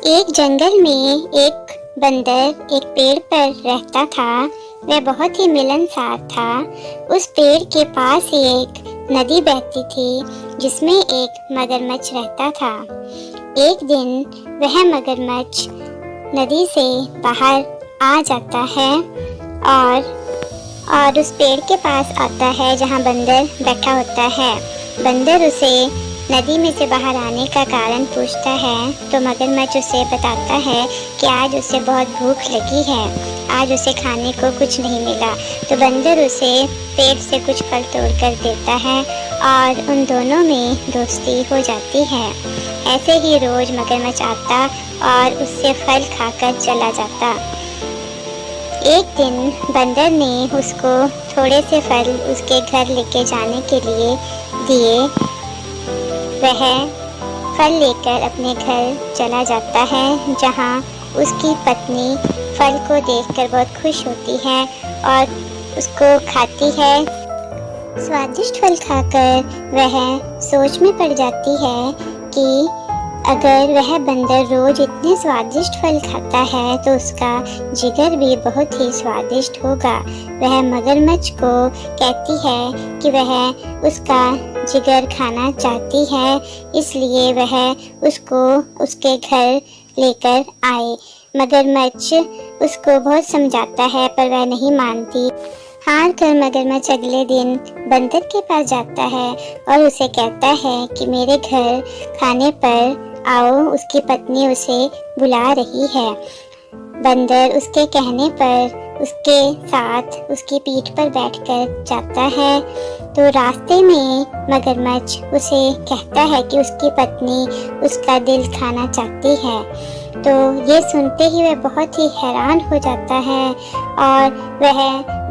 एक जंगल में एक बंदर एक पेड़ पर रहता था। वह बहुत ही मिलनसार था। उस पेड़ के पास ही एक नदी बहती थी जिसमें एक मगरमच्छ रहता था। एक दिन वह मगरमच्छ नदी से बाहर आ जाता है और उस पेड़ के पास आता है जहाँ बंदर बैठा होता है। बंदर उसे नदी में से बाहर आने का कारण पूछता है तो मगरमच्छ उसे बताता है कि आज उसे बहुत भूख लगी है, आज उसे खाने को कुछ नहीं मिला। तो बंदर उसे पेड़ से कुछ फल तोड़ कर देता है और उन दोनों में दोस्ती हो जाती है। ऐसे ही रोज मगरमच्छ आता और उससे फल खाकर चला जाता। एक दिन बंदर ने उसको थोड़े से फल उसके घर लेके जाने के लिए दिए। वह फल लेकर अपने घर चला जाता है जहाँ उसकी पत्नी फल को देखकर बहुत खुश होती है और उसको खाती है। स्वादिष्ट फल खाकर वह सोच में पड़ जाती है कि अगर वह बंदर रोज इतने स्वादिष्ट फल खाता है तो उसका जिगर भी बहुत ही स्वादिष्ट होगा। वह मगरमच्छ को कहती है कि वह उसका जिगर खाना चाहती है, इसलिए वह उसको उसके घर लेकर आए। मगरमच्छ उसको बहुत समझाता है पर वह नहीं मानती। हार कर मगरमच्छ अगले दिन बंदर के पास जाता है और उसे कहता है कि मेरे घर खाने पर आओ, उसकी पत्नी उसे बुला रही है। बंदर उसके कहने पर उसके साथ उसकी पीठ पर बैठकर जाता है। तो रास्ते में मगरमच्छ उसे कहता है कि उसकी पत्नी उसका दिल खाना चाहती है। तो ये सुनते ही वह बहुत ही हैरान हो जाता है और वह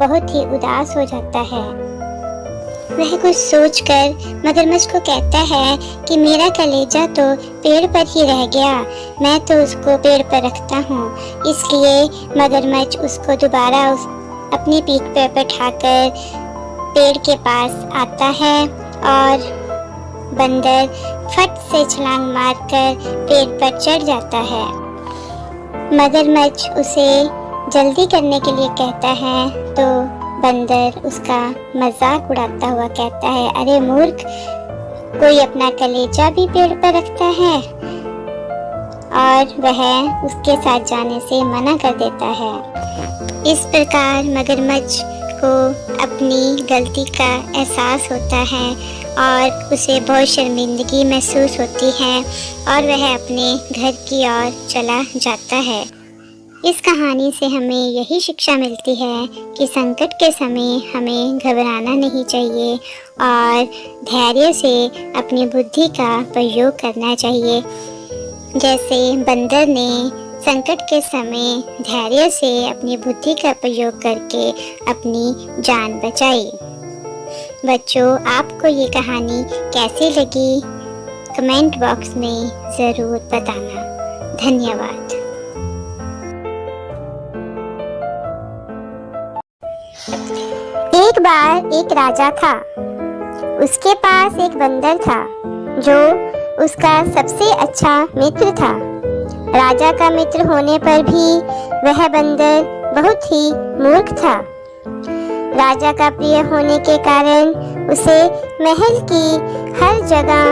बहुत ही उदास हो जाता है। वह कुछ सोचकर मगरमच्छ को कहता है कि मेरा कलेजा तो पेड़ पर ही रह गया, मैं तो उसको पेड़ पर रखता हूँ। इसलिए मगरमच्छ उसको दोबारा अपनी पीठ पर बैठाकर पेड़ के पास आता है और बंदर फट से छलांग मारकर पेड़ पर चढ़ जाता है। मगरमच्छ उसे जल्दी करने के लिए कहता है तो बंदर उसका मजाक उड़ाता हुआ कहता है, अरे मूर्ख, कोई अपना कलेजा भी पेड़ पर रखता है। और वह उसके साथ जाने से मना कर देता है। इस प्रकार मगरमच्छ को अपनी गलती का एहसास होता है और उसे बहुत शर्मिंदगी महसूस होती है और वह अपने घर की ओर चला जाता है। इस कहानी से हमें यही शिक्षा मिलती है कि संकट के समय हमें घबराना नहीं चाहिए और धैर्य से अपनी बुद्धि का प्रयोग करना चाहिए। जैसे बंदर ने संकट के समय धैर्य से अपनी बुद्धि का प्रयोग करके अपनी जान बचाई। बच्चों, आपको ये कहानी कैसी लगी कमेंट बॉक्स में ज़रूर बताना। धन्यवाद। एक बार एक राजा था। उसके पास एक बंदर था जो उसका सबसे अच्छा मित्र था। राजा का मित्र होने पर भी वह बंदर बहुत ही मूर्ख था। राजा का प्रिय होने के कारण उसे महल की हर जगह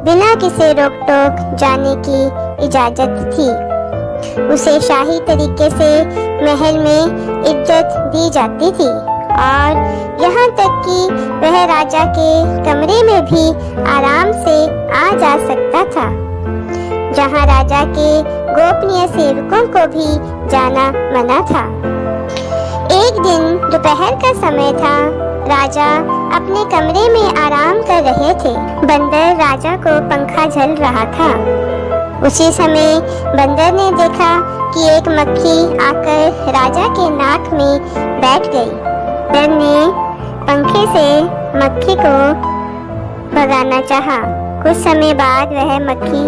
बिना किसी रोक टोक जाने की इजाजत थी। उसे शाही तरीके से महल में इज्जत दी जाती थी और यहाँ तक कि वह राजा के कमरे में भी आराम से आ जा सकता था, जहाँ राजा के गोपनीय सेवकों को भी जाना मना था। एक दिन दोपहर का समय था। राजा अपने कमरे में आराम कर रहे थे। बंदर राजा को पंखा झल रहा था। उसी समय बंदर ने देखा कि एक मक्खी आकर राजा के नाक में बैठ गई। बंदर ने पंखे से मक्खी को भगाना चाहा। कुछ समय बाद वह मक्खी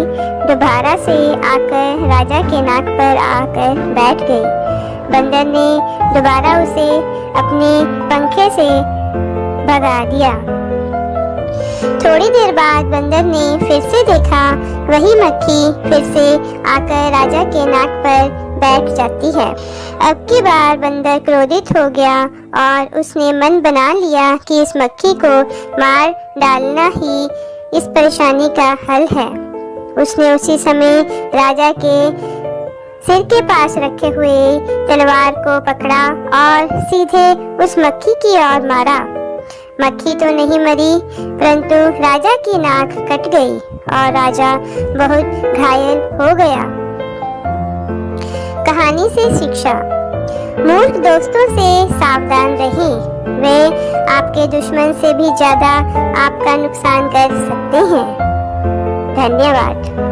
दोबारा से आकर राजा के नाक पर आकर बैठ गई। बंदर ने दोबारा उसे अपने पंखे से भगा दिया। थोड़ी देर बाद बंदर ने फिर से देखा, वही मक्खी फिर से आकर राजा के नाक पर बैठ जाती है। अब की बार बंदर क्रोधित हो गया और उसने मन बना लिया कि इस मक्खी को मार डालना ही इस परेशानी का हल है। उसने उसी समय राजा के सिर के पास रखे हुए तलवार को पकड़ा और सीधे उस मक्खी की ओर मारा। मक्खी तो नहीं मरी, परंतु राजा की नाक कट गई और राजा बहुत घायल हो गया। कहानी से शिक्षा। मूर्ख दोस्तों से सावधान रहें, वे आपके दुश्मन से भी ज्यादा आपका नुकसान कर सकते हैं। धन्यवाद।